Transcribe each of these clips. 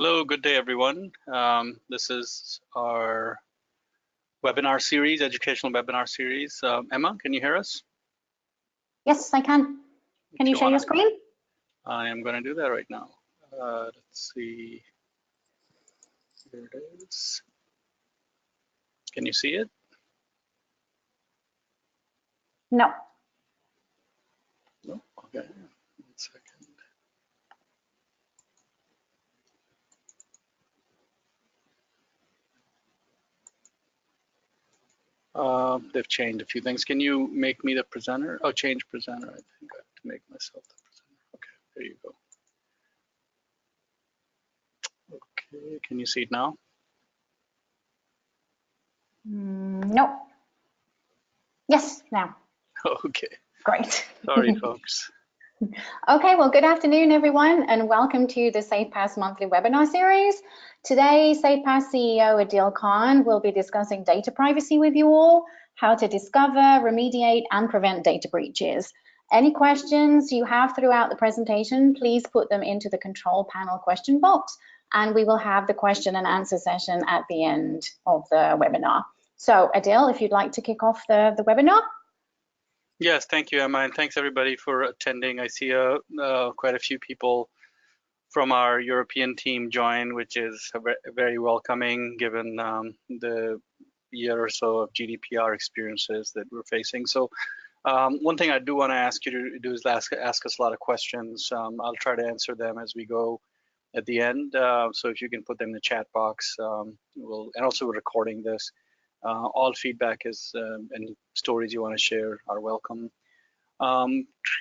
Hello, good day, everyone. This is our webinar series, educational webinar series. Emma, can you hear us? Yes, I can. Can you share your screen? I am going to do that right now. Let's see. Here it is. Can you see it? No. No? Okay, 1 second. They've changed a few things. Can you make me the presenter? Oh, change presenter. I think I have to make myself the presenter. Okay, there you go. Okay, can you see it now? No. Yes, now. Okay. Great. Sorry, folks. Okay, well, good afternoon, everyone, and welcome to the SafePaaS monthly webinar series. Today, SafePaaS CEO Adil Khan will be discussing data privacy with you all, how to discover, remediate, and prevent data breaches. Any questions you have throughout the presentation, please put them into the control panel question box, and we will have the question and answer session at the end of the webinar. So, Adil, if you'd like to kick off the webinar. Yes, thank you, Emma, and thanks everybody for attending. I see quite a few people from our European team join, which is very welcoming given the year or so of GDPR experiences that we're facing. So one thing I do want to ask you to do is ask us a lot of questions. I'll try to answer them as we go at the end. So if you can put them in the chat box, and also we're recording this. All feedback is and stories you want to share are welcome.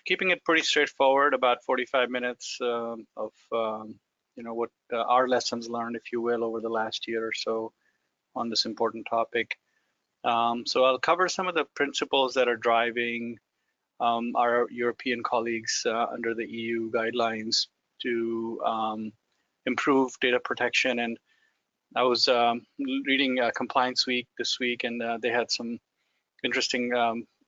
Keeping it pretty straightforward, about 45 minutes of what our lessons learned, if you will, over the last year or so on this important topic. So I'll cover some of the principles that are driving our European colleagues under the EU guidelines to improve data protection. And I was reading Compliance Week this week, and they had some interesting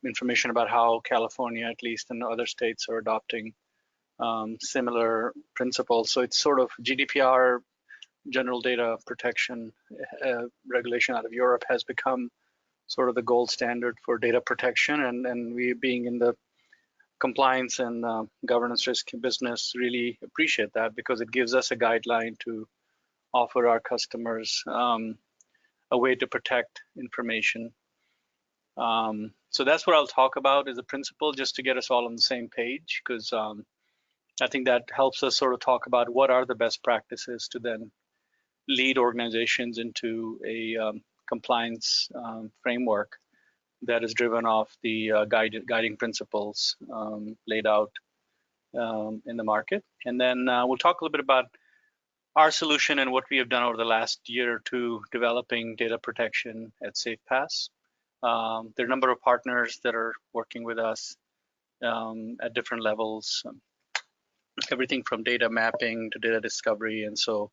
information about how California, at least, and other states are adopting similar principles. So it's sort of GDPR, General Data Protection regulation out of Europe has become sort of the gold standard for data protection. And we, being in the compliance and governance risk business, really appreciate that because it gives us a guideline to offer our customers a way to protect information. So that's what I'll talk about as a principle, just to get us all on the same page, because I think that helps us sort of talk about what are the best practices to then lead organizations into a compliance framework that is driven off the guiding principles laid out in the market. And then we'll talk a little bit about our solution and what we have done over the last year or two developing data protection at SafePaaS. There are a number of partners that are working with us at different levels, everything from data mapping to data discovery. And so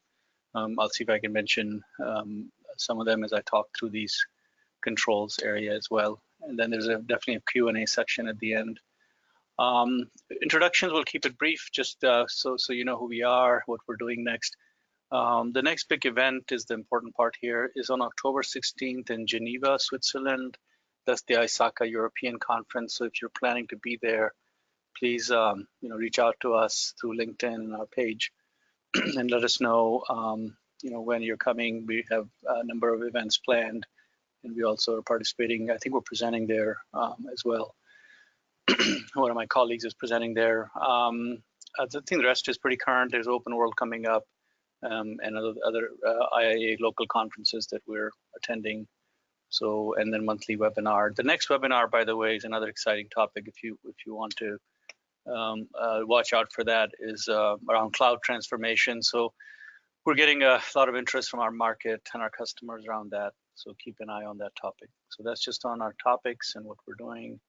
I'll see if I can mention some of them as I talk through these controls area as well. And then there's definitely a Q&A section at the end. Introductions, we'll keep it brief, just so you know who we are, what we're doing next. The next big event is the important part here, is on October 16th in Geneva, Switzerland. That's the ISACA European Conference. So if you're planning to be there, please reach out to us through LinkedIn and our page and let us know when you're coming. We have a number of events planned, and we also are participating. I think we're presenting there as well. One of my colleagues is presenting there. I think the rest is pretty current. There's Open World coming up. And other IIA local conferences that we're attending. So, and then monthly webinar. The next webinar, by the way, is another exciting topic. If you want to watch out for that, is around cloud transformation. So we're getting a lot of interest from our market and our customers around that. So keep an eye on that topic. So that's just on our topics and what we're doing.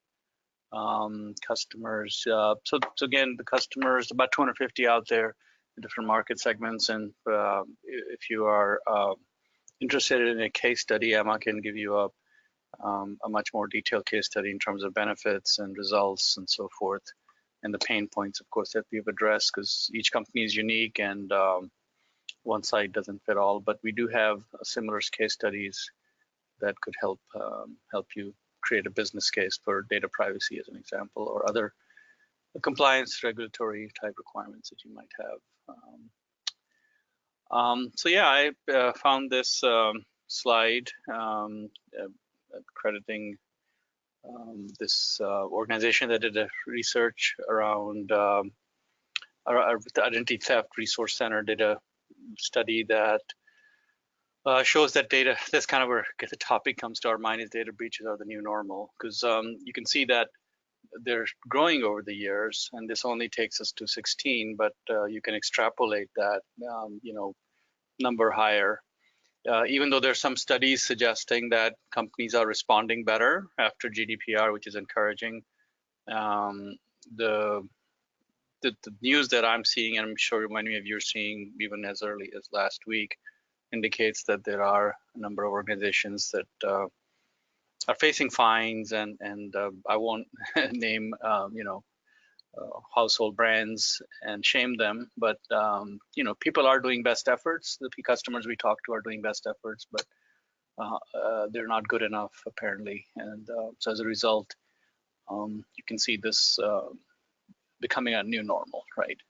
Customers. So again, the customers, about 250 out there. Different market segments, and if you are interested in a case study, Emma can give you a much more detailed case study in terms of benefits and results and so forth, and the pain points, of course, that we've addressed, because each company is unique, and one site doesn't fit all, but we do have similar case studies that could help you create a business case for data privacy, as an example, or other compliance regulatory type requirements that you might have. So yeah, I found this slide crediting this organization that did a research around the Identity Theft Resource Center did a study that shows that data, that's kind of where the topic comes to our mind, is data breaches are the new normal, because you can see that they're growing over the years, and this only takes us to 16, but you can extrapolate that number higher. Even though there's some studies suggesting that companies are responding better after GDPR, which is encouraging. The news that I'm seeing, and I'm sure many of you are seeing even as early as last week, indicates that there are a number of organizations that are facing fines, and I won't name household brands and shame them, but people are doing best efforts. The customers we talk to are doing best efforts, but they're not good enough apparently, and so as a result, you can see this becoming a new normal, right?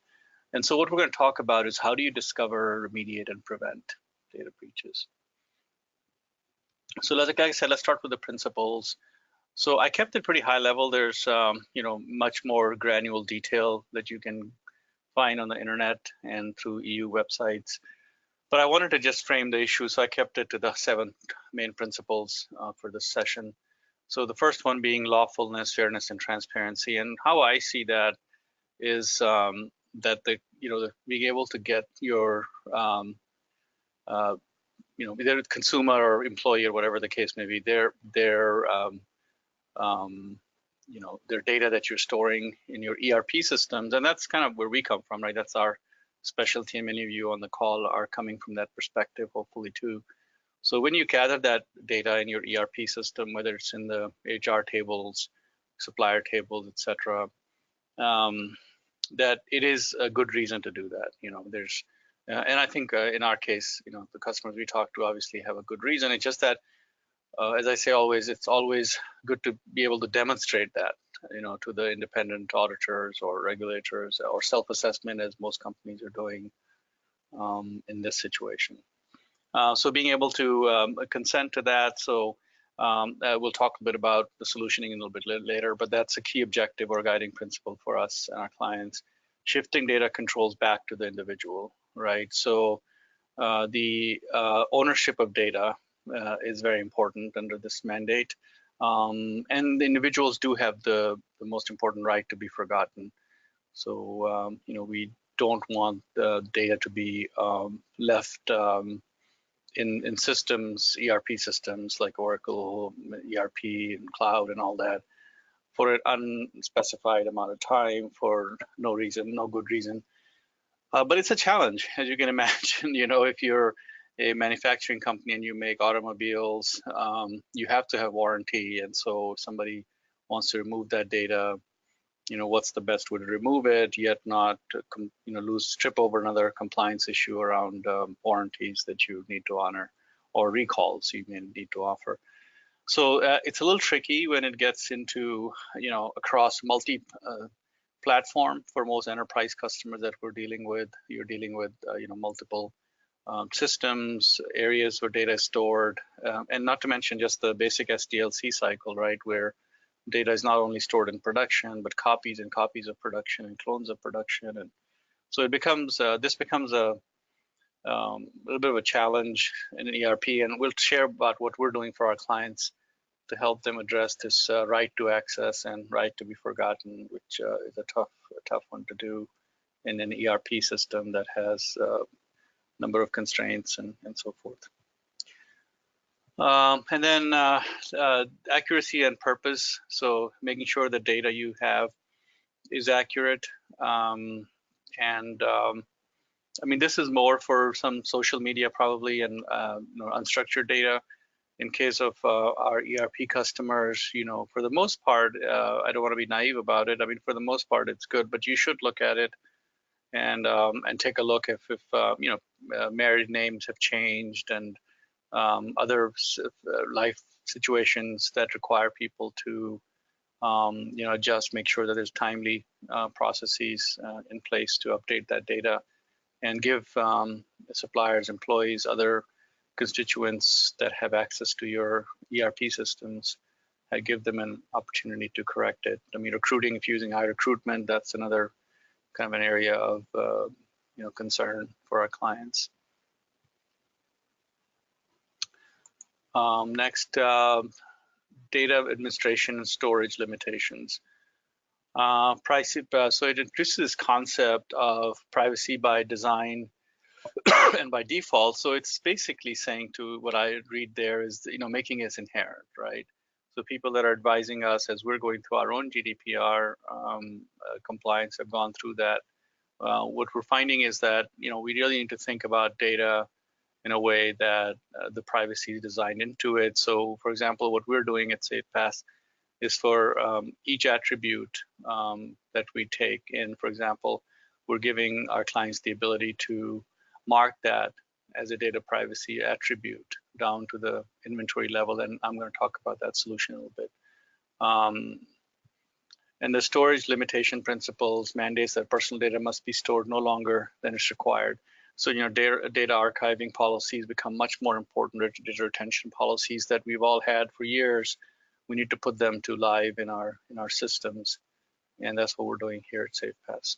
And so what we're going to talk about is how do you discover, remediate, and prevent data breaches. So like I said, let's start with the principles. So I kept it pretty high level. There's much more granular detail that you can find on the internet and through EU websites. But I wanted to just frame the issue, so I kept it to the 7 main principles for this session. So the first one being lawfulness, fairness, and transparency. And how I see that is that being able to get your either consumer or employee or whatever the case may be, their data that you're storing in your ERP systems, and that's kind of where we come from, right? That's our specialty, and many of you on the call are coming from that perspective, hopefully too. So when you gather that data in your ERP system, whether it's in the HR tables, supplier tables, etc., that it is a good reason to do that. There's and I think in our case, the customers we talk to obviously have a good reason. It's just that, as I say always, it's always good to be able to demonstrate that, to the independent auditors or regulators, or self-assessment, as most companies are doing in this situation. So being able to consent to that. So we'll talk a bit about the solutioning a little bit later, but that's a key objective or guiding principle for us and our clients. Shifting data controls back to the individual, right? So the ownership of data is very important under this mandate, and the individuals do have the most important right to be forgotten. So we don't want the data to be left in systems, ERP systems like Oracle, ERP, and cloud, and all that, for an unspecified amount of time for no reason, no good reason. But it's a challenge, as you can imagine. If you're a manufacturing company and you make automobiles, you have to have warranty. And so if somebody wants to remove that data, what's the best way to remove it, yet not trip over another compliance issue around warranties that you need to honor, or recalls you may need to offer. So it's a little tricky when it gets into, across multi-platform. For most enterprise customers that we're dealing with, you're dealing with, multiple systems, areas where data is stored, and not to mention just the basic SDLC cycle, right, where data is not only stored in production, but copies and copies of production and clones of production. And so it becomes, this becomes a little bit of a challenge in an ERP, and we'll share about what we're doing for our clients to help them address this right to access and right to be forgotten, which is a tough one to do in an ERP system that has a number of constraints and so forth. And then accuracy and purpose. So making sure the data you have is accurate. I mean, this is more for some social media probably, and unstructured data. In case of our ERP customers, for the most part, I don't want to be naive about it. I mean, for the most part, it's good, but you should look at it and take a look if married names have changed, and other life situations that require people to just make sure that there's timely processes in place to update that data and give suppliers, employees, other constituents that have access to your ERP systems, give them an opportunity to correct it. I mean, recruiting, if you're using iRecruitment, that's another kind of an area of concern for our clients. Next, data administration and storage limitations. So it introduces this concept of privacy by design and by default. So it's basically saying, to what I read there is, making it inherent, right? So people that are advising us as we're going through our own GDPR compliance have gone through that. What we're finding is that we really need to think about data in a way that the privacy is designed into it. So, for example, what we're doing at SafePaaS is for each attribute that we take in, for example, we're giving our clients the ability to mark that as a data privacy attribute down to the inventory level, and I'm going to talk about that solution a little bit. And the storage limitation principles mandates that personal data must be stored no longer than is required. So, data archiving policies become much more important. Data retention policies that we've all had for years, we need to put them to live in our systems, and that's what we're doing here at SafePaaS.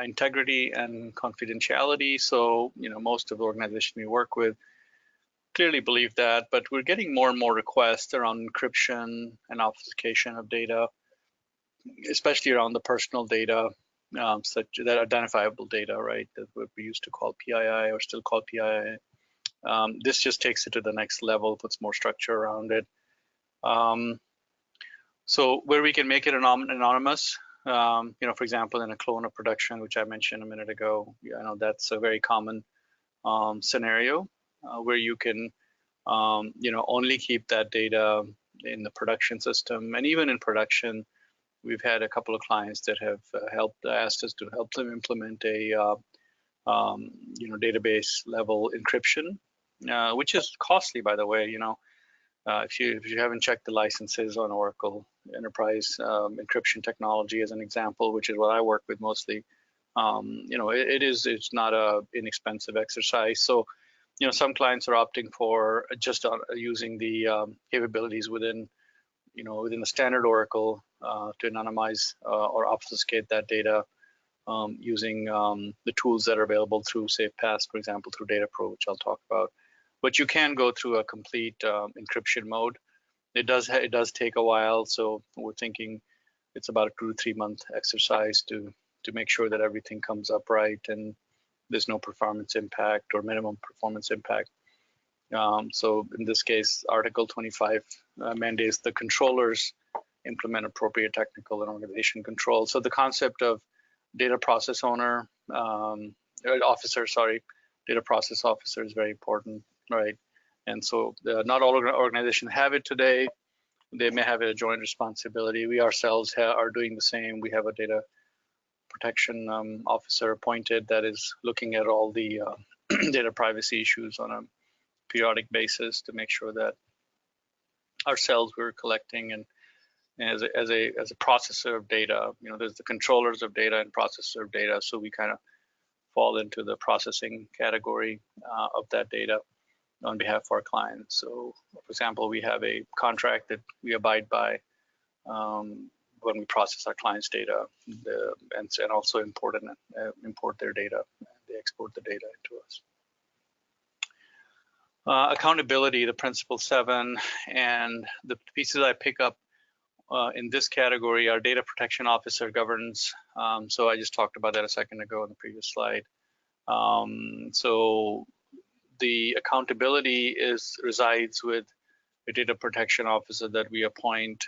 Integrity and confidentiality. So, most of the organizations we work with clearly believe that, but we're getting more and more requests around encryption and obfuscation of data, especially around the personal data, such that identifiable data, right? That what we used to call PII or still call PII. This just takes it to the next level, puts more structure around it. So where we can make it anonymous, for example, in a clone of production, which I mentioned a minute ago, I know that's a very common scenario where you can, only keep that data in the production system. And even in production, we've had a couple of clients that have asked us to help them implement a, database level encryption, which is costly, by the way. If you haven't checked the licenses on Oracle Enterprise encryption technology as an example, which is what I work with mostly, it's not a inexpensive exercise. So, some clients are opting for just using the capabilities within the standard Oracle to anonymize or obfuscate that data using the tools that are available through SafePaaS, for example, through Data Pro, which I'll talk about. But you can go through a complete encryption mode. It does take a while, so we're thinking it's about a 2 to 3 month exercise to make sure that everything comes up right and there's no performance impact or minimum performance impact. So in this case, Article 25 mandates the controllers implement appropriate technical and organization control. So the concept of data process owner, data process officer is very important, right? And so not all organizations have it today. They may have a joint responsibility. We ourselves are doing the same. We have a data protection officer appointed that is looking at all the data privacy issues on a periodic basis to make sure that ourselves we're collecting and as a processor of data. There's the controllers of data and processor of data, so we kind of fall into the processing category of that data on behalf of our clients. So, for example, we have a contract that we abide by when we process our clients' data, and also import their data. They export the data into us. Accountability, the principle 7, and the pieces I pick up in this category are data protection officer governance. So I just talked about that a second ago in the previous slide. So the accountability resides with a data protection officer that we appoint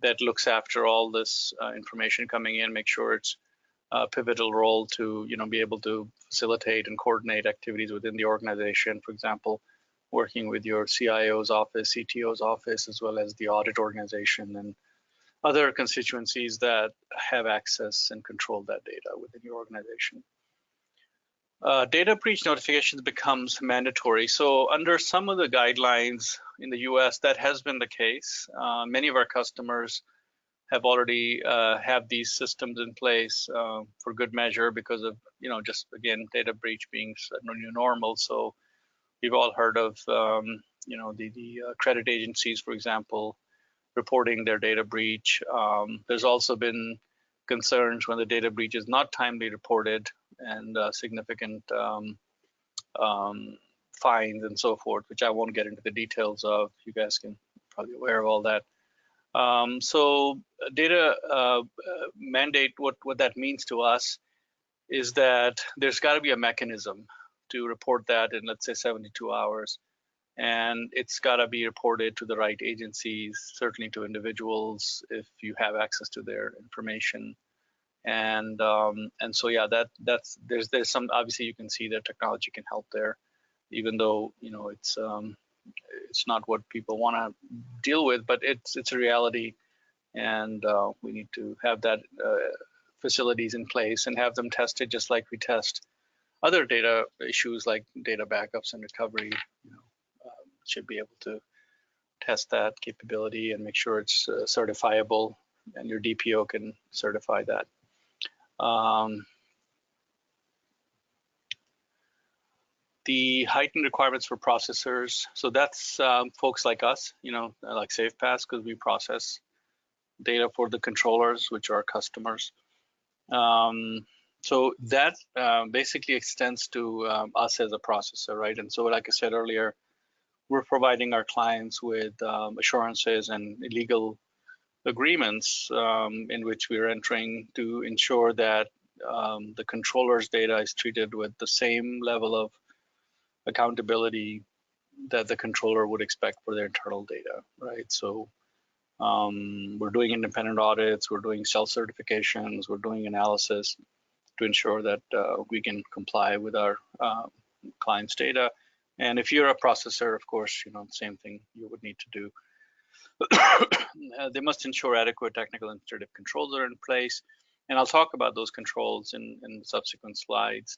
that looks after all this information coming in, make sure it's a pivotal role to be able to facilitate and coordinate activities within the organization. For example, working with your CIO's office, CTO's office, as well as the audit organization and other constituencies that have access and control that data within your organization. Data breach notifications becomes mandatory. So under some of the guidelines in the US, that has been the case. Many of our customers have already have these systems in place for good measure because of, just again, data breach being a new normal. So we've all heard of, the credit agencies, for example, reporting their data breach. There's also been concerns when the data breach is not timely reported and significant fines and so forth, which I won't get into the details of. You guys can probably aware of all that. So data mandate, what that means to us is that there's got to be a mechanism to report that in, let's say, 72 hours. And it's got to be reported to the right agencies, certainly to individuals if you have access to their information. And so yeah, there's some, obviously you can see that technology can help there, even though it's not what people want to deal with, but it's a reality, and we need to have that facilities in place and have them tested just like we test other data issues like data backups and recovery. Should be able to test that capability and make sure it's certifiable, and your DPO can certify that. The heightened requirements for processors. So that's folks like us, like SafePaaS, because we process data for the controllers, which are customers. So that basically extends to us as a processor, right? And so like I said earlier, we're providing our clients with assurances and legal agreements in which we're entering to ensure that the controller's data is treated with the same level of accountability that the controller would expect for their internal data, right? So we're doing independent audits, we're doing self-certifications, we're doing analysis to ensure that we can comply with our client's data. And if you're a processor, of course, same thing you would need to do. They must ensure adequate technical and administrative controls are in place. And I'll talk about those controls in subsequent slides,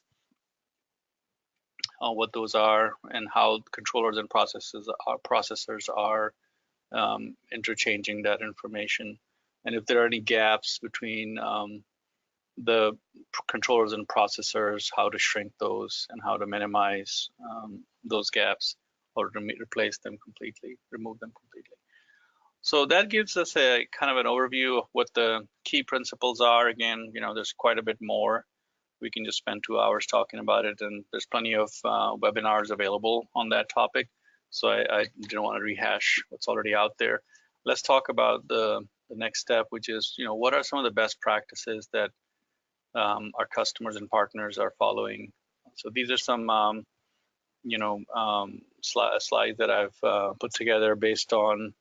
what those are and how controllers and processors are interchanging that information. And if there are any gaps between the controllers and processors, how to shrink those and how to minimize those gaps or to replace them completely, remove them completely. So that gives us a kind of an overview of what the key principles are. Again, there's quite a bit more. We can just spend 2 hours talking about it, and there's plenty of webinars available on that topic. So I didn't want to rehash what's already out there. Let's talk about the next step, which is, what are some of the best practices that our customers and partners are following. So these are some, slides that I've put together based on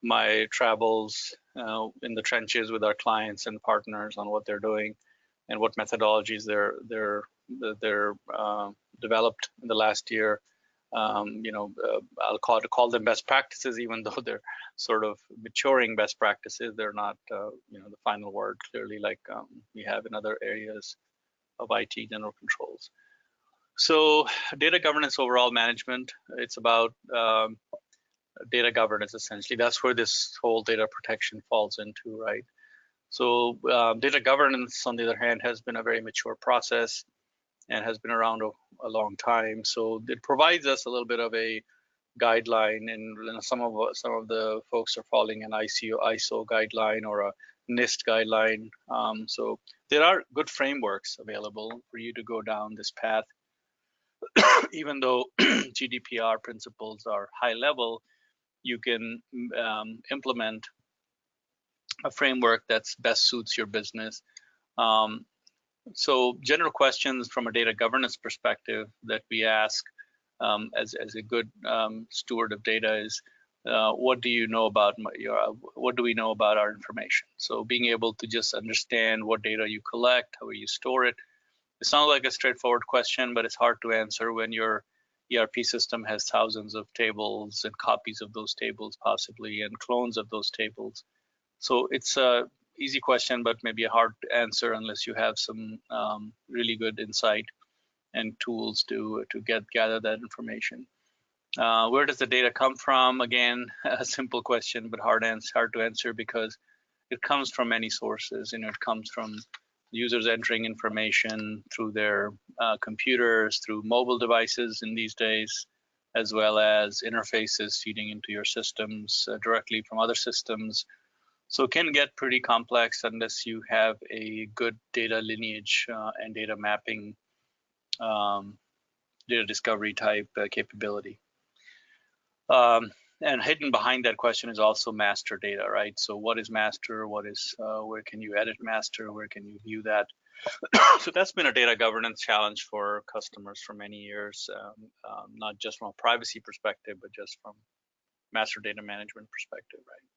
my travels in the trenches with our clients and partners on what they're doing and what methodologies they're developed in the last year. I'll call them best practices, even though they're sort of maturing best practices. They're not, the final word, clearly, like we have in other areas of IT general controls. So data governance, overall management, it's about data governance, essentially. That's where this whole data protection falls into, right? So data governance, on the other hand, has been a very mature process and has been around a long time. So it provides us a little bit of a guideline, and some of the folks are following an ISO guideline or a NIST guideline. So there are good frameworks available for you to go down this path. Even though GDPR principles are high level, you can implement a framework that's best suits your business. So general questions from a data governance perspective that we ask as a good steward of data is, what do you know about what do we know about our information? So being able to just understand what data you collect, how you store it. It sounds like a straightforward question, but it's hard to answer when your ERP system has thousands of tables and copies of those tables possibly and clones of those tables. So it's a easy question, but maybe a hard to answer unless you have some really good insight and tools to gather that information. Where does the data come from? Again, a simple question, but hard to answer because it comes from many sources. It comes from users entering information through their computers, through mobile devices in these days, as well as interfaces feeding into your systems directly from other systems. So it can get pretty complex unless you have a good data lineage and data mapping, data discovery type capability. And hidden behind that question is also master data, right? So what is master? What is, where can you edit master? Where can you view that? So that's been a data governance challenge for customers for many years, not just from a privacy perspective, but just from master data management perspective, right?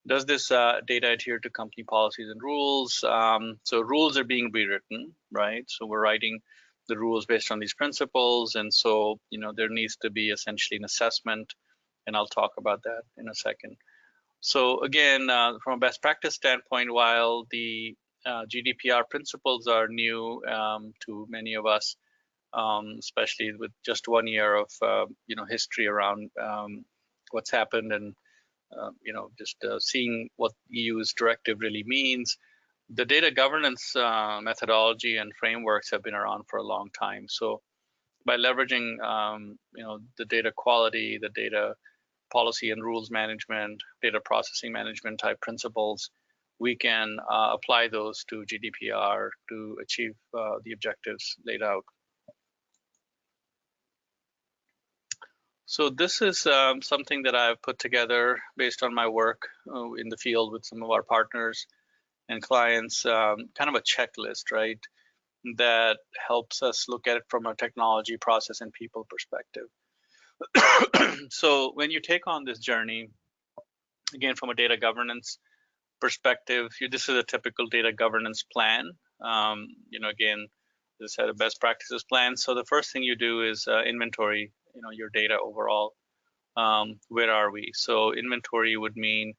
Does this data adhere to company policies and rules? So rules are being rewritten, right? So we're writing the rules based on these principles. And so, there needs to be essentially an assessment, and I'll talk about that in a second. So again, from a best practice standpoint, while the GDPR principles are new to many of us, especially with just 1 year of history around what's happened and just seeing what EU's directive really means, the data governance methodology and frameworks have been around for a long time. So by leveraging the data quality, the data policy and rules management, data processing management type principles, we can apply those to GDPR to achieve the objectives laid out. So this is something that I've put together based on my work in the field with some of our partners and clients, kind of a checklist, right, that helps us look at it from a technology, process, and people perspective. So when you take on this journey, again, from a data governance perspective, this is a typical data governance plan. Again, this had a best practices plan. So the first thing you do is inventory, your data overall. Where are we? So inventory would mean,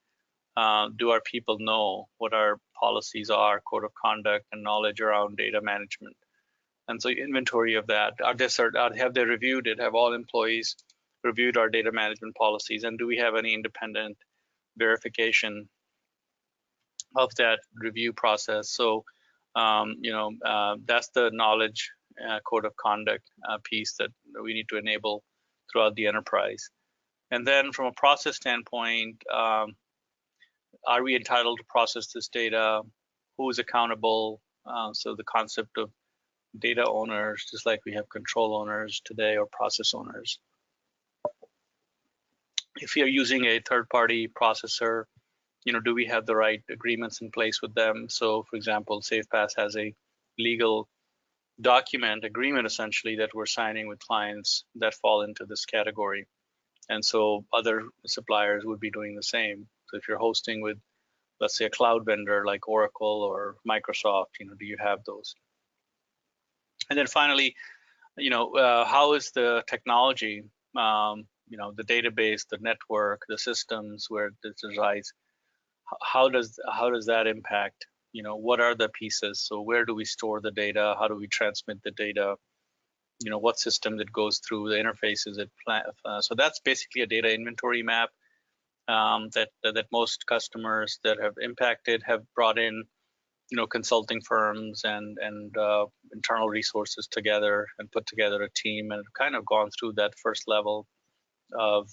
do our people know what our policies are, code of conduct, and knowledge around data management? And so inventory of that. Have they reviewed it? Have all employees reviewed our data management policies? And do we have any independent verification of that review process? So, that's the knowledge code of conduct piece that we need to enable throughout the enterprise. And then from a process standpoint, are we entitled to process this data? Who is accountable? So the concept of data owners, just like we have control owners today or process owners. If you're using a third-party processor, do we have the right agreements in place with them? So for example, SafePaaS has a legal document agreement essentially that we're signing with clients that fall into this category. And so other suppliers would be doing the same. So if you're hosting with, let's say, a cloud vendor like Oracle or Microsoft, do you have those? And then finally, how is the technology, the database, the network, the systems where this resides, how does that impact? What are the pieces? So where do we store the data? How do we transmit the data? What system that goes through the interfaces? So that's basically a data inventory map that most customers that have impacted have brought in, consulting firms and internal resources together and put together a team and kind of gone through that first level of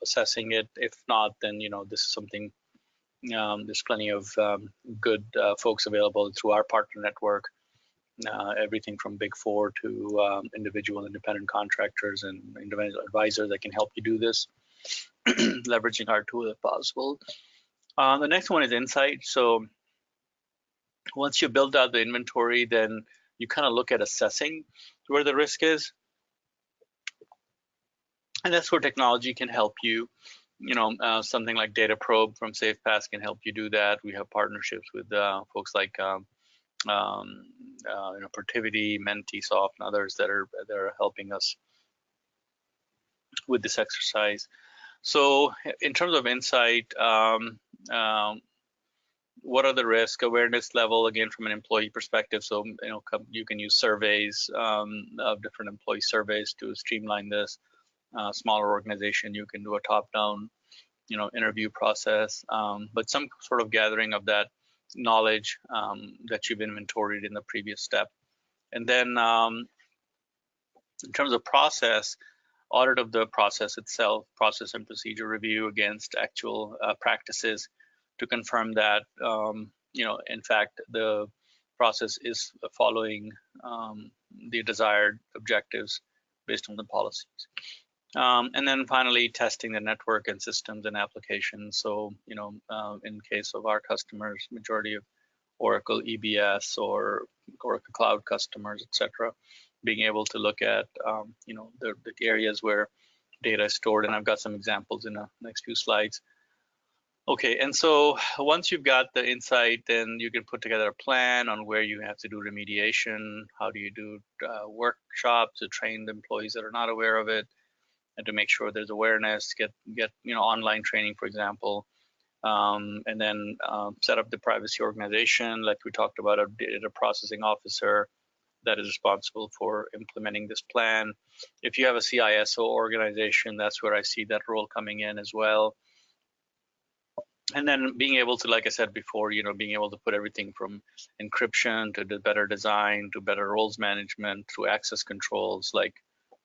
assessing it. If not, then this is something. There's plenty of good folks available through our partner network, everything from Big Four to individual independent contractors and individual advisors that can help you do this, leveraging our tool if possible. The next one is insight. So once you build out the inventory, then you kind of look at assessing where the risk is. And that's where technology can help you. Something like Data Probe from SafePaaS can help you do that. We have partnerships with folks like Protiviti, Mentisoft, and others that are helping us with this exercise. So in terms of insight, what are the risk awareness level, again, from an employee perspective. So, you can use surveys of different employee surveys to streamline this. Smaller organization, you can do a top-down, interview process, but some sort of gathering of that knowledge that you've inventoried in the previous step. And then in terms of process, audit of the process itself, process and procedure review against actual practices to confirm that, in fact, the process is following the desired objectives based on the policies. And then finally, testing the network and systems and applications. So, in case of our customers, majority of Oracle EBS or Oracle Cloud customers, etc., being able to look at, the areas where data is stored. And I've got some examples in the next few slides. Okay, and so once you've got the insight, then you can put together a plan on where you have to do remediation. How do you do workshops to train the employees that are not aware of it, and to make sure there's awareness, get online training, for example, and then set up the privacy organization, like we talked about, a data processing officer that is responsible for implementing this plan. If you have a CISO organization, that's where I see that role coming in as well. And then being able to, like I said before, being able to put everything from encryption to the better design to better roles management to access controls. Like,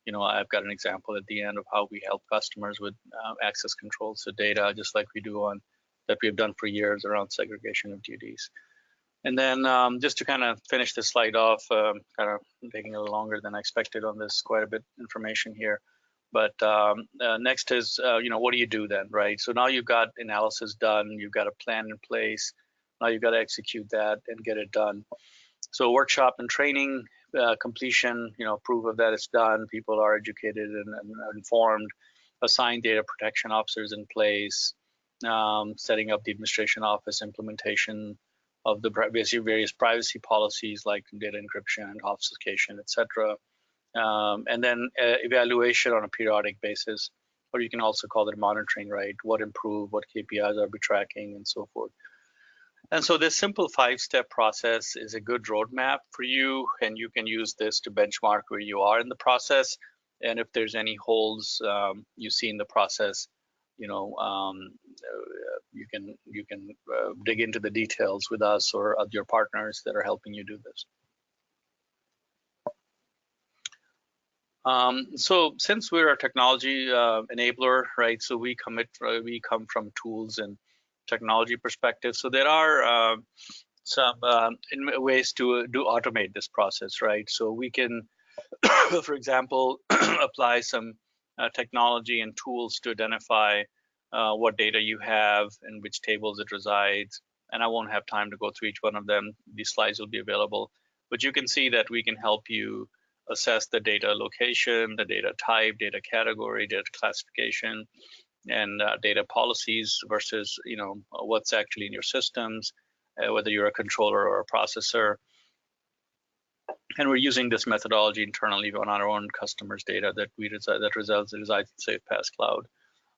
I've got an example at the end of how we help customers with access controls to data, just like we do that we've done for years around segregation of duties. And then just to kind of finish this slide off, kind of taking a little longer than I expected on this, quite a bit of information here. But next is, what do you do then, right? So now you've got analysis done, you've got a plan in place, now you've got to execute that and get it done. So workshop and training completion, proof of that is done, people are educated and informed, assign data protection officers in place, setting up the administration office, implementation of the various privacy policies like data encryption, obfuscation, etc. And then evaluation on a periodic basis, or you can also call it monitoring, right? What improved, what KPIs are we tracking, and so forth. And so this simple 5-step process is a good roadmap for you, and you can use this to benchmark where you are in the process. And if there's any holes you see in the process, you can dig into the details with us or your partners that are helping you do this. So since we're a technology enabler, right? So we come from tools and technology perspective. So there are some ways to automate this process, right? So we can, for example, apply some technology and tools to identify what data you have and which tables it resides. And I won't have time to go through each one of them. These slides will be available. But you can see that we can help you assess the data location, the data type, data category, data classification, and data policies versus what's actually in your systems, whether you're a controller or a processor. And we're using this methodology internally on our own customers' data that resides in SafePass Cloud.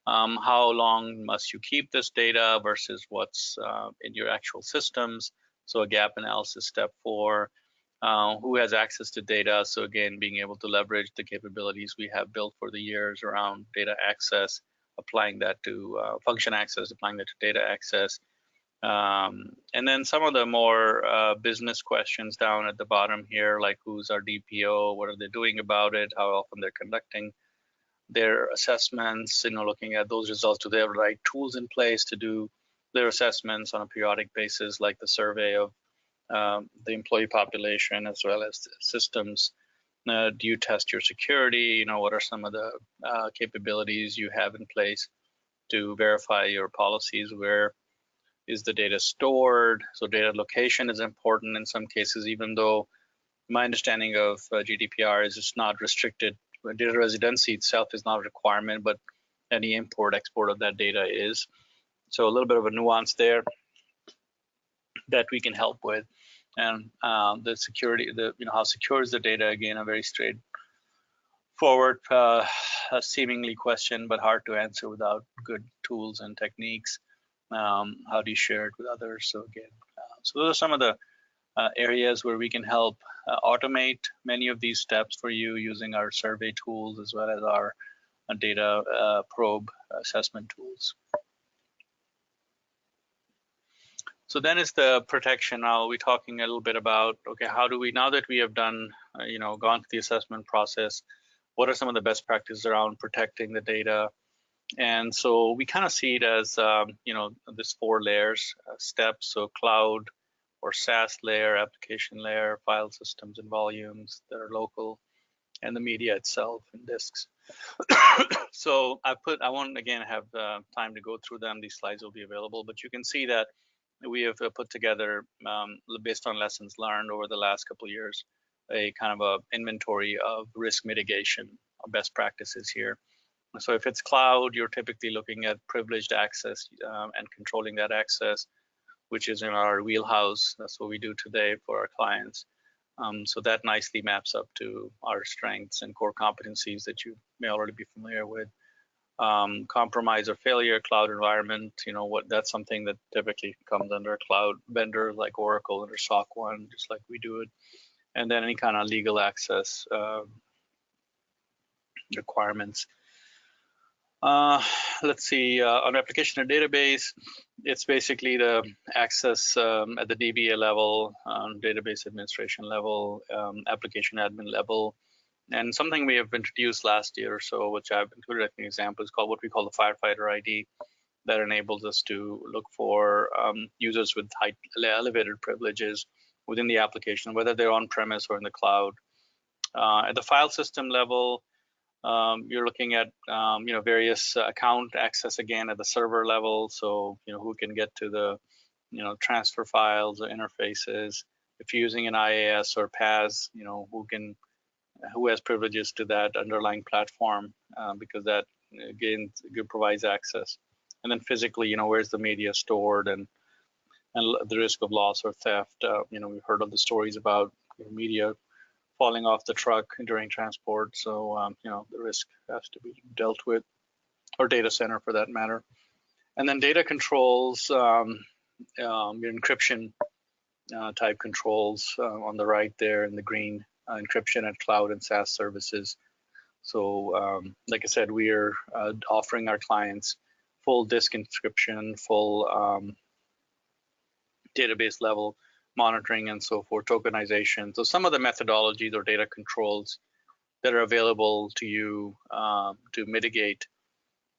How long must you keep this data versus what's in your actual systems? So a gap analysis, step 4. Who has access to data? So again, being able to leverage the capabilities we have built for the years around data access, applying that to function access, applying that to data access. And then some of the more business questions down at the bottom here, like who's our DPO, what are they doing about it, how often they're conducting their assessments, looking at those results. Do they have the right tools in place to do their assessments on a periodic basis, like the survey of the employee population as well as systems? Do you test your security? What are some of the capabilities you have in place to verify your policies? Where is the data stored? So data location is important in some cases, even though my understanding of GDPR is it's not restricted. Data residency itself is not a requirement, but any import, export of that data is. So a little bit of a nuance there that we can help with. And the security, how secure is the data? Again, a very straightforward, seemingly question, but hard to answer without good tools and techniques. How do you share it with others? So again, so those are some of the areas where we can help automate many of these steps for you using our survey tools as well as our data probe assessment tools. So then is the protection. Now we're talking a little bit about, okay, how do we, now that we have done, gone through the assessment process, what are some of the best practices around protecting the data? And so we kind of see it as, this 4 layers steps. So cloud or SaaS layer, application layer, file systems and volumes that are local, and the media itself and disks. So I won't again have time to go through them. These slides will be available, but you can see that we have put together, based on lessons learned over the last couple of years, a kind of a inventory of risk mitigation best practices here. So if it's cloud, you're typically looking at privileged access and controlling that access, which is in our wheelhouse. That's what we do today for our clients. So that nicely maps up to our strengths and core competencies that you may already be familiar with. Compromise or failure, cloud environment, that's something that typically comes under a cloud vendor like Oracle under SOC 1, just like we do it. And then any kind of legal access requirements. Let's see, on application and database, it's basically the access at the DBA level, database administration level, application admin level. And something we have introduced last year or so, which I've included as an example, is called what we call the Firefighter ID, that enables us to look for users with high elevated privileges within the application, whether they're on-premise or in the cloud. At the file system level, you're looking at various account access again at the server level. So who can get to the transfer files or interfaces. If you're using an IaaS or PaaS, who has privileges to that underlying platform, because that again provides access. And then physically, where's the media stored, and the risk of loss or theft. We've heard of the stories about media falling off the truck during transport. So the risk has to be dealt with, or data center for that matter. And then data controls, your encryption type controls on the right there in the green. Encryption at cloud and SaaS services. So like I said, we are offering our clients full disk encryption, full database level monitoring and so forth, tokenization. So some of the methodologies or data controls that are available to you to mitigate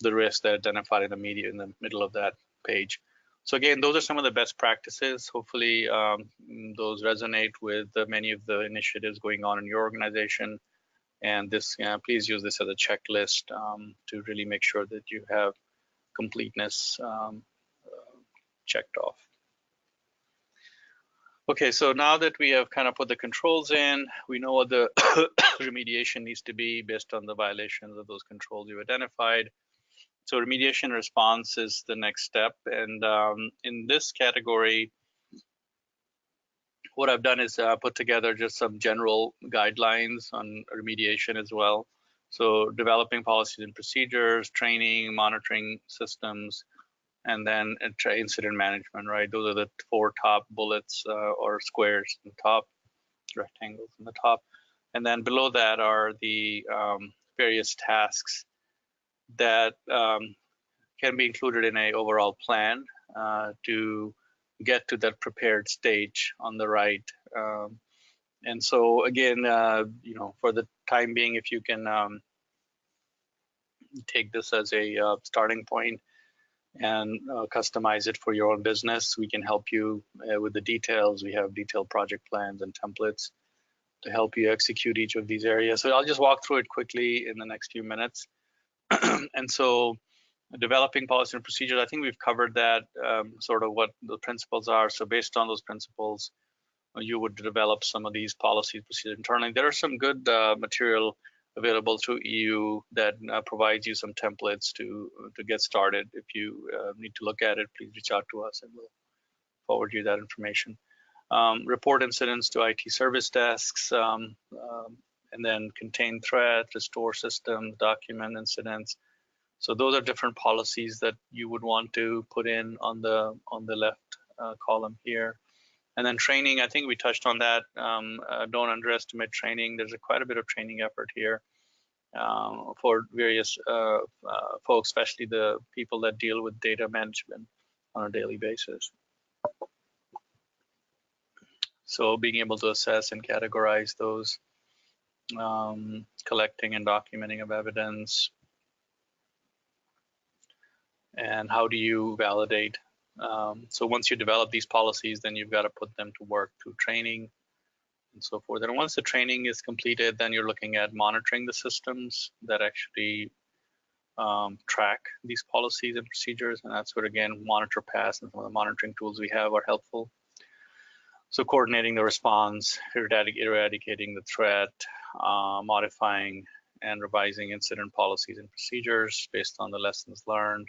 the risk that are identified in the media in the middle of that page. So again, those are some of the best practices. Hopefully those resonate with many of the initiatives going on in your organization. And this, please use this as a checklist to really make sure that you have completeness checked off. Okay, so now that we have kind of put the controls in, we know what the remediation needs to be based on the violations of those controls you've identified. So remediation response is the next step. And in this category, what I've done is put together just some general guidelines on remediation as well. So developing policies and procedures, training, monitoring systems, and then incident management, right? Those are the 4 top bullets or squares in the top, rectangles in the top. And then below that are the various tasks that can be included in an overall plan to get to that prepared stage on the right. And so again, for the time being, if you can take this as a starting point and customize it for your own business, we can help you with the details. We have detailed project plans and templates to help you execute each of these areas. So I'll just walk through it quickly in the next few minutes. And so developing policy and procedures, I think we've covered that, sort of what the principles are. So based on those principles, you would develop some of these policies, procedures internally. There are some good material available through EU that provides you some templates to get started. If you need to look at it, please reach out to us and we'll forward you that information. Report incidents to IT service desks, and then contain threat, restore systems, document incidents. So those are different policies that you would want to put in on the left column here. And then training, I think we touched on that. Don't underestimate training. There's quite a bit of training effort here for various folks, especially the people that deal with data management on a daily basis. So being able to assess and categorize those, collecting and documenting of evidence, and how do you validate? So once you develop these policies, then you've got to put them to work through training and so forth. And once the training is completed, then you're looking at monitoring the systems that actually track these policies and procedures. And that's where, again, MonitorPass and some of the monitoring tools we have are helpful. So coordinating the response, eradicating the threat, modifying and revising incident policies and procedures based on the lessons learned,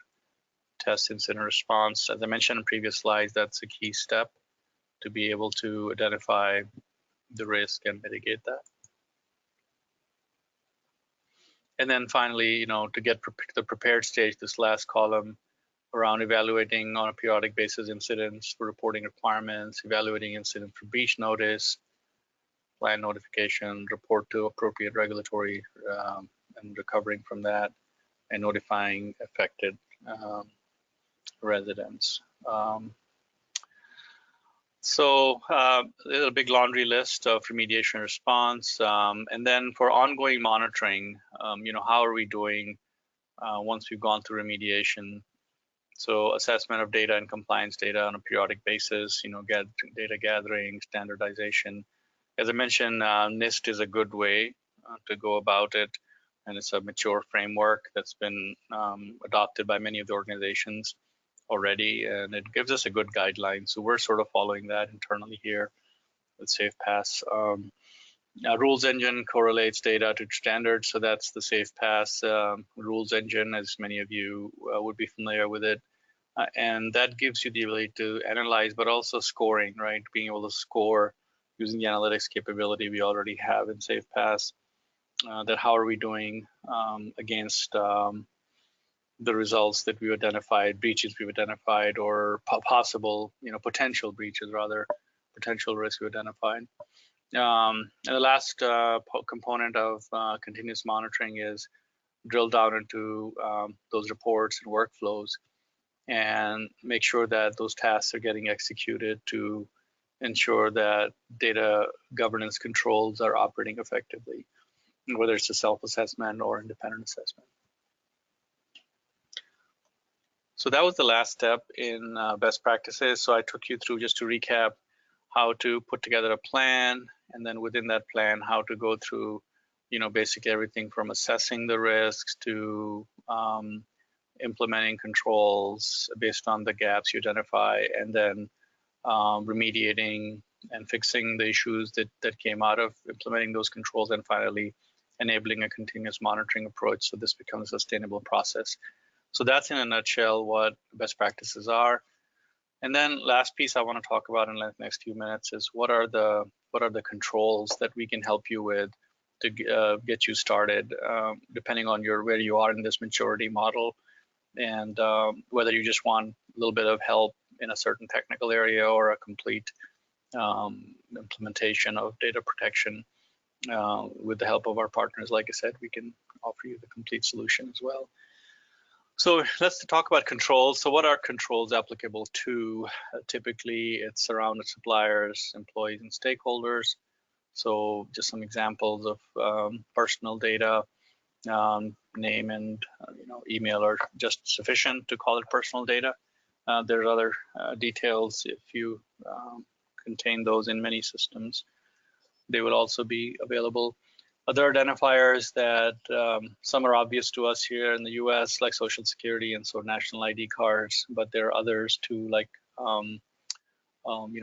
test incident response. As I mentioned in previous slides, that's a key step to be able to identify the risk and mitigate that. And then finally, to get to the prepared stage, this last column around evaluating on a periodic basis incidents for reporting requirements, evaluating incident for breach notice, plan notification, report to appropriate regulatory and recovering from that, and notifying affected residents. So there's a big laundry list of remediation response. And then for ongoing monitoring, how are we doing once we've gone through remediation? So assessment of data and compliance data on a periodic basis, data gathering, standardization. As I mentioned, NIST is a good way to go about it. And it's a mature framework that's been adopted by many of the organizations already, and it gives us a good guideline. So we're sort of following that internally here with SafePass. Rules engine correlates data to standards, so that's the SafePass rules engine, as many of you would be familiar with it. And that gives you the ability to analyze, but also scoring, right? Being able to score using the analytics capability we already have in SafePass. That how are we doing against the results that we identified, breaches we've identified, or possible, potential breaches, rather, potential risks we identified. And the last component of continuous monitoring is drill down into those reports and workflows and make sure that those tasks are getting executed to ensure that data governance controls are operating effectively, whether it's a self-assessment or independent assessment. So that was the last step in best practices. So I took you through, just to recap, how to put together a plan, and then within that plan, how to go through, basically everything from assessing the risks to implementing controls based on the gaps you identify, and then remediating and fixing the issues that came out of implementing those controls, and finally enabling a continuous monitoring approach so this becomes a sustainable process. So that's in a nutshell what best practices are. And then last piece I want to talk about in the next few minutes is what are the controls that we can help you with to get you started, depending on where you are in this maturity model, and whether you just want a little bit of help in a certain technical area or a complete implementation of data protection. With the help of our partners, like I said, we can offer you the complete solution as well. So let's talk about controls. So what are controls applicable to? Typically, it's around the suppliers, employees, and stakeholders. So just some examples of personal data, name and email are just sufficient to call it personal data. There's other details. If you contain those in many systems, they will also be available. Other identifiers that some are obvious to us here in the US, like Social Security and so national ID cards, but there are others too, like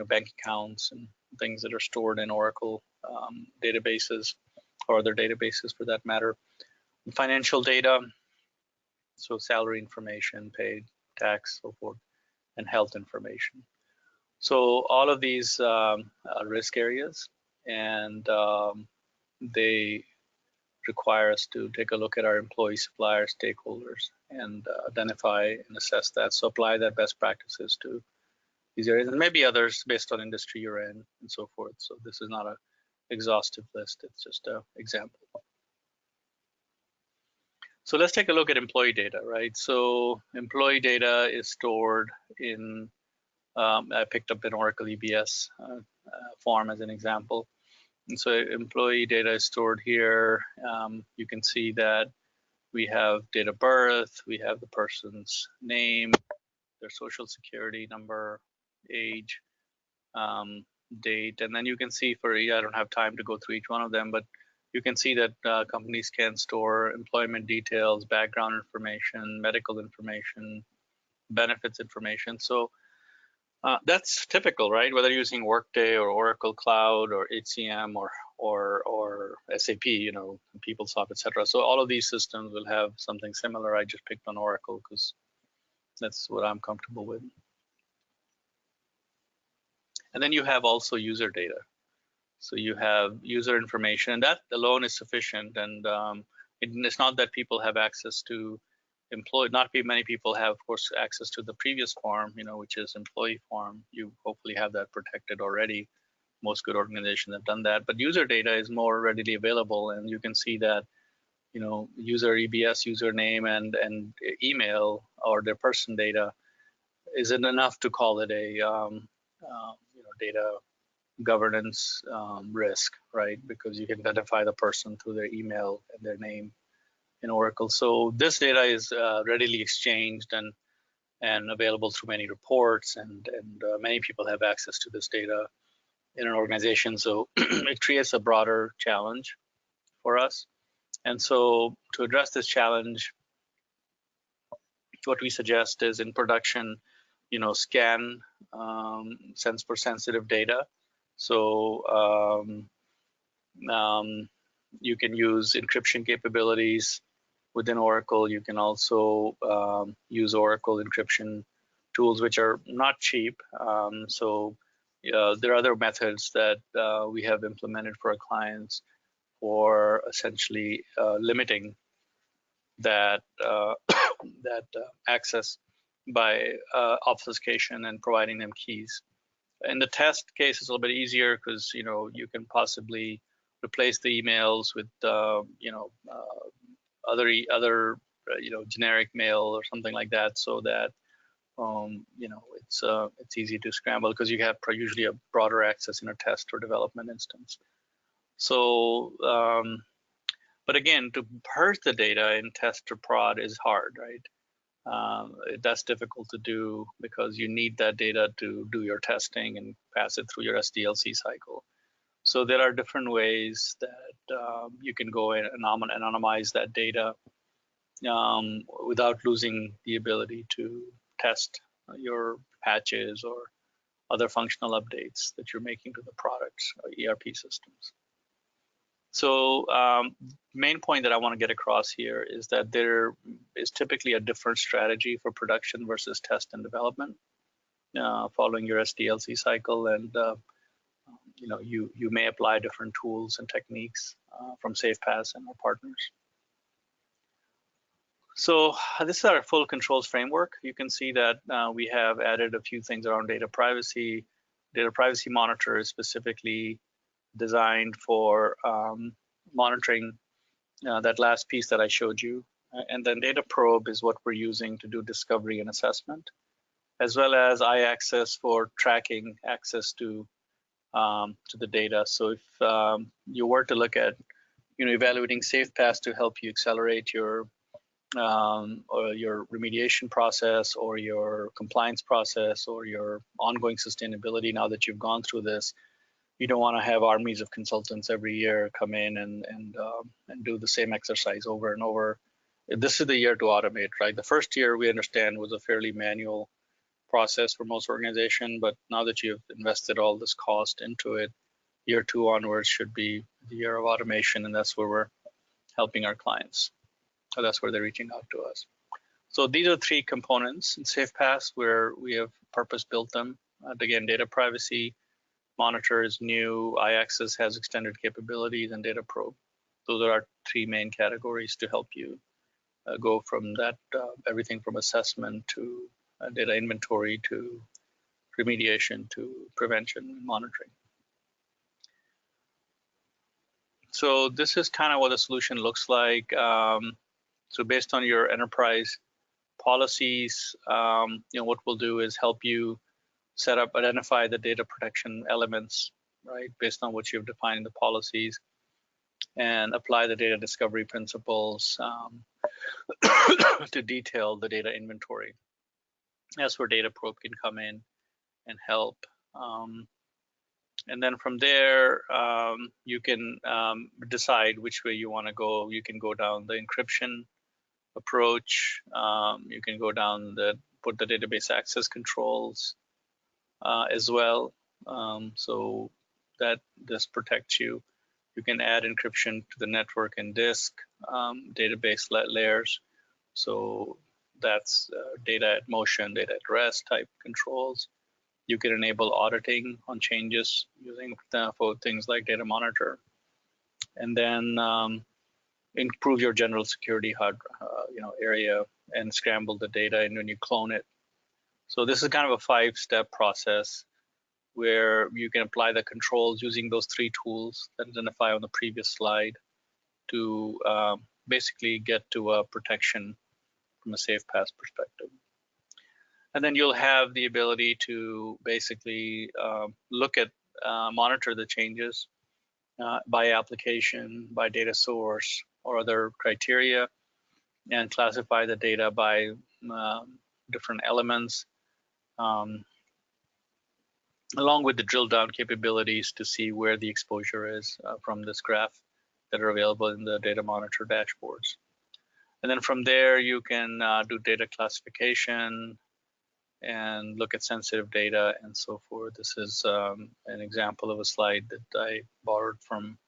bank accounts and things that are stored in Oracle databases or other databases for that matter. Financial data, so salary information, paid, tax, so forth, and health information. So all of these are risk areas, and they require us to take a look at our employee, supplier, stakeholders, and identify and assess that. So apply that best practices to these areas, and maybe others based on industry you're in and so forth. So this is not an exhaustive list, it's just an example. So let's take a look at employee data, right? So employee data is stored in, I picked up an Oracle EBS form as an example. And so employee data is stored here. You can see that we have date of birth, we have the person's name, their social security number, age, date, and then you can see for, I don't have time to go through each one of them, but you can see that companies can store employment details, background information, medical information, benefits information. So that's typical, right? Whether using Workday or Oracle Cloud or HCM or SAP, PeopleSoft, etc. So all of these systems will have something similar. I just picked on Oracle because that's what I'm comfortable with. And then you have also user data. So you have user information, and that alone is sufficient. And it's not that people have access to not many people have, of course, access to the previous form, which is employee form. You hopefully have that protected already. Most good organizations have done that. But user data is more readily available, and you can see that, user EBS username and email or their person data isn't enough to call it a data governance risk, right? Because you can identify the person through their email and their name in Oracle. So this data is readily exchanged and available through many reports, and many people have access to this data in an organization. So it creates a broader challenge for us. And so to address this challenge, what we suggest is in production, scan for sensitive data. So you can use encryption capabilities within Oracle. You can also use Oracle encryption tools, which are not cheap. So there are other methods that we have implemented for our clients for essentially limiting that access by obfuscation and providing them keys. In the test case, it's a little bit easier because you can possibly replace the emails with other generic mail or something like that, so that it's easy to scramble because you have usually a broader access in a test or development instance. So, but again, to parse the data in test or prod is hard, right? That's difficult to do because you need that data to do your testing and pass it through your SDLC cycle. So there are different ways that you can go in and anonymize that data without losing the ability to test your patches or other functional updates that you're making to the products or ERP systems. So main point that I want to get across here is that there is typically a different strategy for production versus test and development following your SDLC cycle, and you may apply different tools and techniques from SafePaaS and our partners. So this is our full controls framework. You can see that we have added a few things around data privacy. Data privacy monitor is specifically designed for monitoring that last piece that I showed you. And then data probe is what we're using to do discovery and assessment, as well as iAccess for tracking access to the data. So if you were to look at evaluating SafePaaS to help you accelerate your remediation process or your compliance process or your ongoing sustainability, now that you've gone through this, you don't want to have armies of consultants every year come in and do the same exercise over and over. This is the year to automate, right? The first year, we understand, was a fairly manual process for most organizations, but now that you've invested all this cost into it, year 2 onwards should be the year of automation, and that's where we're helping our clients. So that's where they're reaching out to us. So these are 3 components in SafePaaS where we have purpose-built them. Again, data privacy monitor is new, iAccess has extended capabilities, and data probe. those are our three main categories to help you go from that, everything from assessment to data inventory to remediation to prevention and monitoring. So this is kind of what the solution looks like. So based on your enterprise policies, what we'll do is help you set up, identify the data protection elements, right, based on what you've defined in the policies, and apply the data discovery principles to detail the data inventory. That's where Data Probe can come in and help. And then from there, you can decide which way you want to go. You can go down the encryption approach. You can go down put the database access controls as well, so that this protects you. You can add encryption to the network and disk database layers. So that's data at motion, data at rest type controls. You can enable auditing on changes using for things like Data Monitor, and then improve your general security area and scramble the data and when you clone it. So this is kind of a 5-step process where you can apply the controls using those 3 tools that identify on the previous slide to basically get to a protection from a SafePaaS perspective. And then you'll have the ability to basically monitor the changes by application, by data source, or other criteria, and classify the data by different elements, along with the drill down capabilities to see where the exposure is from this graph that are available in the Data Monitor dashboards. And then from there, you can do data classification and look at sensitive data and so forth. This is an example of a slide that I borrowed from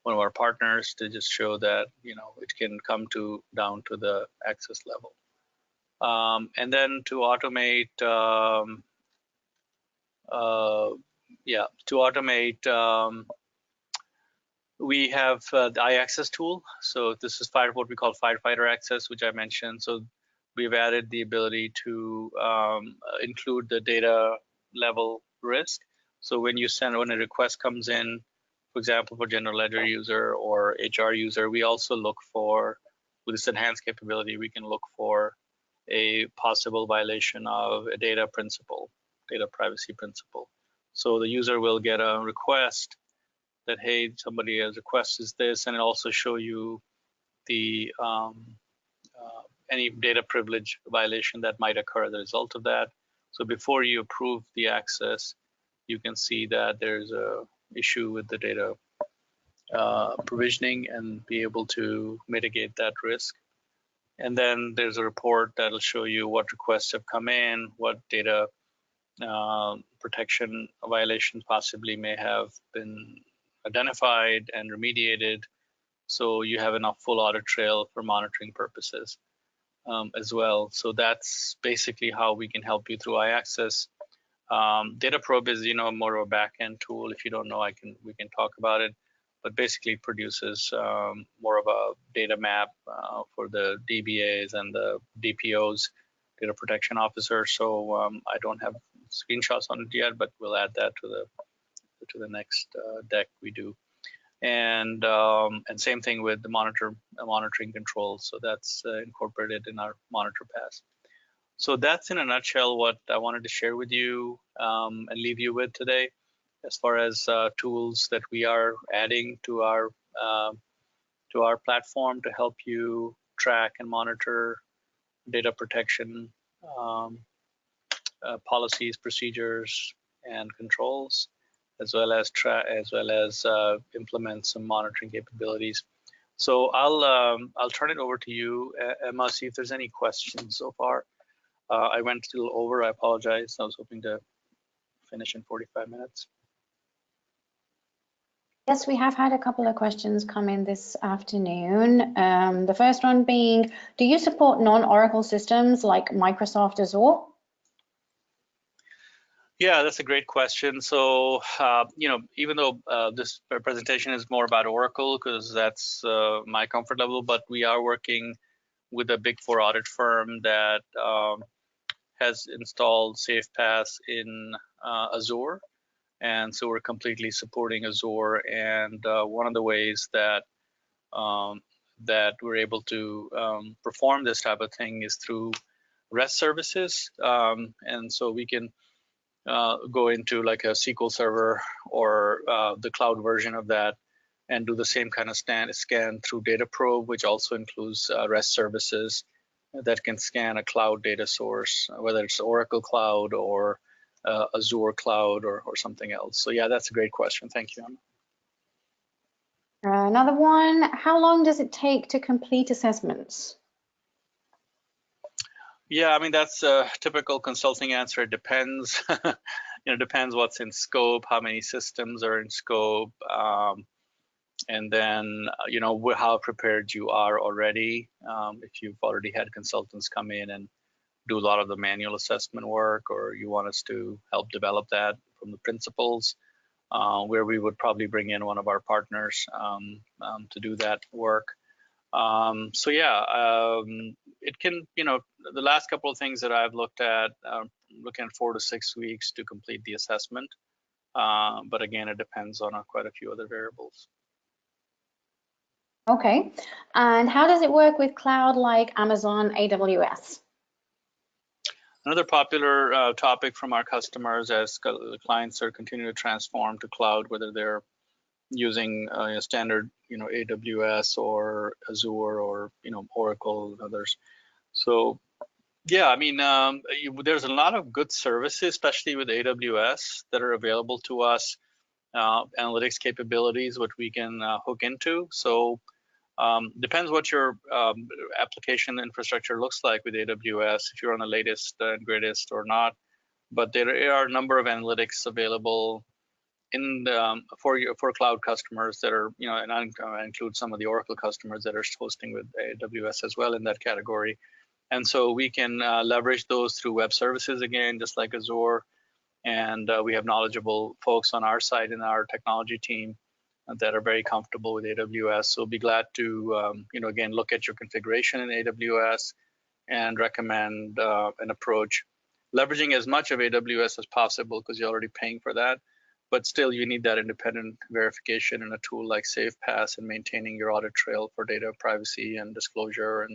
one of our partners to just show that it can come down to the access level. And then to automate, we have the iAccess tool. So this is what we call Firefighter Access, which I mentioned. So we've added the ability to include the data level risk. So when a request comes in, for example, for general ledger user or HR user, we also look for, with this enhanced capability, we can look for a possible violation of a data privacy principle. So the user will get a request that, hey, somebody has requested this, and it also show you the any data privilege violation that might occur as a result of that. So before you approve the access, you can see that there's a issue with the data provisioning and be able to mitigate that risk. And then there's a report that'll show you what requests have come in, what data protection violations possibly may have been identified and remediated. So you have enough full audit trail for monitoring purposes as well. So that's basically how we can help you through iAccess. Data Probe is, more of a back-end tool. If you don't know, we can talk about it, but basically produces more of a data map for the DBAs and the DPOs, data protection officers. So I don't have screenshots on it yet, but we'll add that to the next deck we do. And same thing with the monitoring controls. So that's incorporated in our MonitorPaaS. So that's in a nutshell what I wanted to share with you and leave you with today, as far as tools that we are adding to our platform to help you track and monitor data protection policies, procedures, and controls, as well as implement some monitoring capabilities. So I'll turn it over to you, Emma, see if there's any questions so far. I went a little over, I apologize. I was hoping to finish in 45 minutes. Yes, we have had a couple of questions come in this afternoon. The first one being, do you support non-Oracle systems like Microsoft Azure? Yeah, that's a great question. So, even though this presentation is more about Oracle, because that's my comfort level, but we are working with a Big Four audit firm that has installed SafePaaS in Azure. And so we're completely supporting Azure. And one of the ways that that we're able to perform this type of thing is through REST services. And so we can go into like a SQL Server or the cloud version of that and do the same kind of scan through Data Probe, which also includes REST services that can scan a cloud data source, whether it's Oracle Cloud or Azure Cloud or something else. So yeah, that's a great question. Thank you, Emma. Another one, how long does it take to complete assessments? Yeah, I mean, that's a typical consulting answer. It depends. It depends what's in scope, how many systems are in scope, and then, how prepared you are already. If you've already had consultants come in and do a lot of the manual assessment work, or you want us to help develop that from the principles, where we would probably bring in one of our partners to do that work. So yeah, it can, the last couple of things that I've looked at, looking at 4 to 6 weeks to complete the assessment. But again, it depends on quite a few other variables. Okay, and how does it work with cloud like Amazon AWS? Another popular topic from our customers as the clients are continuing to transform to cloud, whether they're using standard, AWS or Azure or, Oracle and others. So yeah, I mean, there's a lot of good services, especially with AWS, that are available to us, analytics capabilities, which we can hook into. So depends what your application infrastructure looks like with AWS, if you're on the latest and greatest or not. But there are a number of analytics available in the, for cloud customers that are, and I include some of the Oracle customers that are hosting with AWS as well in that category. And so we can leverage those through web services again, just like Azure. And we have knowledgeable folks on our side in our technology team that are very comfortable with AWS. So be glad to, again, look at your configuration in AWS and recommend an approach, leveraging as much of AWS as possible because you're already paying for that. But still, you need that independent verification in a tool like SafePaaS and maintaining your audit trail for data privacy and disclosure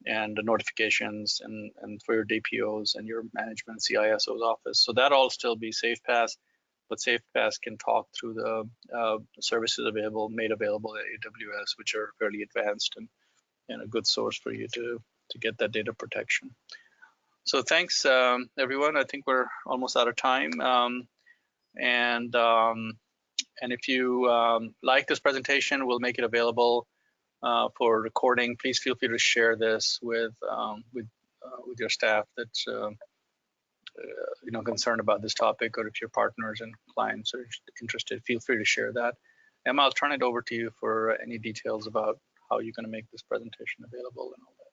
and the notifications and for your DPOs and your management CISO's office. So that all still be SafePaaS, but SafePaaS can talk through the services made available at AWS, which are fairly advanced and a good source for you to get that data protection. So thanks, everyone. I think we're almost out of time. And if you like this presentation, we'll make it available for recording. Please feel free to share this with your staff that's concerned about this topic, or if your partners and clients are interested, feel free to share that. Emma, I'll turn it over to you for any details about how you're going to make this presentation available and all that.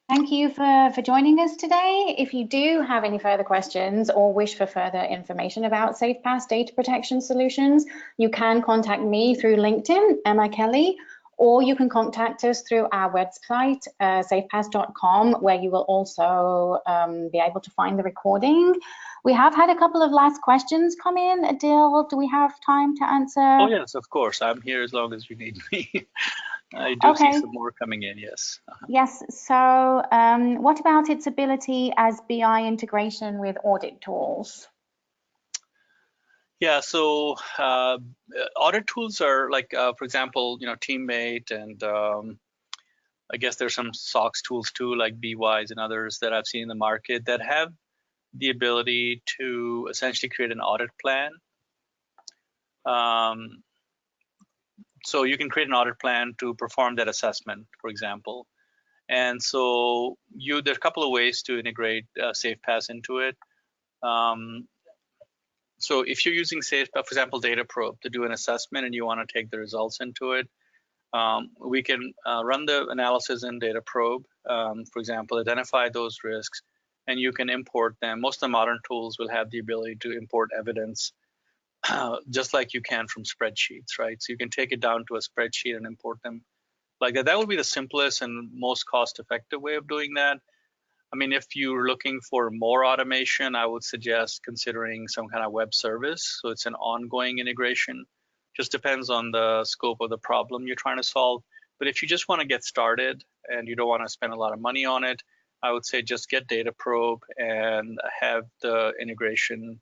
Thank you for joining us today. If you do have any further questions or wish for further information about SafePaaS data protection solutions, you can contact me through LinkedIn, Emma Kelly, or you can contact us through our website, safepaas.com, where you will also be able to find the recording. We have had a couple of last questions come in. Adil, do we have time to answer? Oh, yes, of course. I'm here as long as you need me. I do see some more coming in, yes. Yes, so what about its ability as BI integration with audit tools? Yeah, so audit tools are like, for example, Teammate, and I guess there's some SOX tools too, like BWise and others that I've seen in the market that have the ability to essentially create an audit plan. So you can create an audit plan to perform that assessment, for example. And so there's a couple of ways to integrate SafePaaS into it. So if you're using SafePaaS, for example, Data Probe to do an assessment and you want to take the results into it, We can run the analysis in Data Probe, for example, identify those risks, and you can import them. Most of the modern tools will have the ability to import evidence just like you can from spreadsheets, right? So you can take it down to a spreadsheet and import them like that. That would be the simplest and most cost-effective way of doing that. I mean, if you're looking for more automation, I would suggest considering some kind of web service. So it's an ongoing integration. Just depends on the scope of the problem you're trying to solve. But if you just want to get started and you don't want to spend a lot of money on it, I would say just get Data Probe and have the integration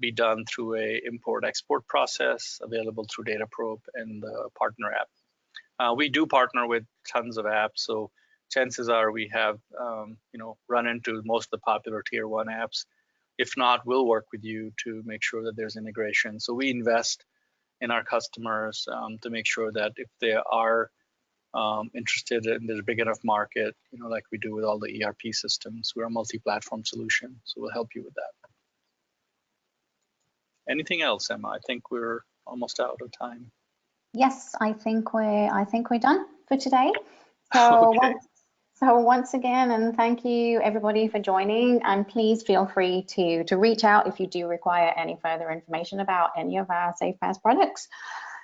be done through a import-export process available through Data Probe and the partner app. We do partner with tons of apps, so chances are we have run into most of the popular tier 1 apps. If not, we'll work with you to make sure that there's integration. So we invest in our customers to make sure that if they are interested in there's a big enough market, like we do with all the ERP systems, we're a multi-platform solution, so we'll help you with that. Anything else, Emma? I think we're almost out of time. Yes, I think we're done for today. So okay. So once again, and thank you everybody for joining, and please feel free to reach out if you do require any further information about any of our SafePaaS products.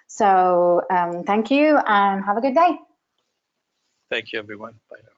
So thank you and have a good day. Thank you, everyone. Bye now.